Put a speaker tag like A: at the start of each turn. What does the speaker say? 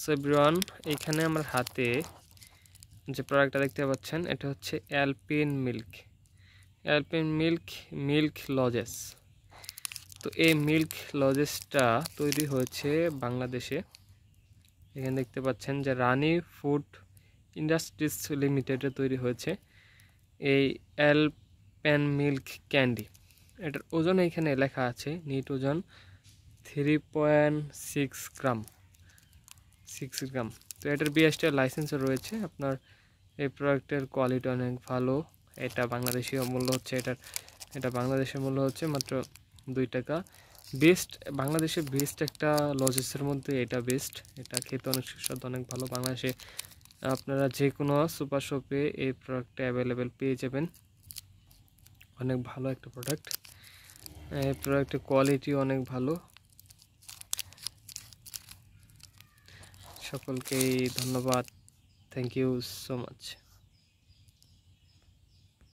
A: So everyone, এখানে আমার হাতে যে প্রোডাক্টটা দেখতে পাচ্ছেন এটা হচ্ছে অ্যালপিন মিল্ক লজেস। তো এই মিল্ক লজেসটা তৈরি হয়েছে বাংলাদেশে। এখানে দেখতে পাচ্ছেন যে রানী ফুড ইন্ডাস্ট্রিজ লিমিটেডে তৈরি হয়েছে এই অ্যালপেন মিল্ক ক্যান্ডি। এটার ওজন এখানে লেখা আছে, নিট ওজন 3.6 গ্রাম। তো এটার বিএসটি লাইসেন্সও রয়েছে। আপনার এই প্রোডাক্টের কোয়ালিটি অনেক ভালো। এটা বাংলাদেশি মূল্য হচ্ছে এটা বাংলাদেশের মূল্য হচ্ছে মাত্র 2 টাকা। বেস্ট, বাংলাদেশে বেস্ট একটা লজেসের মধ্যে এটা বেস্ট। এটা খেতে অনেক সুস্বাদু, অনেক ভালো। বাংলাদেশে আপনারা যে কোনো সুপার শপে এই প্রোডাক্টটা অ্যাভেলেবেল পেয়ে যাবেন। অনেক ভালো একটা প্রোডাক্ট। এই প্রোডাক্টের কোয়ালিটি অনেক ভালো। সকলকেই ধন্যবাদ। Thank you so much.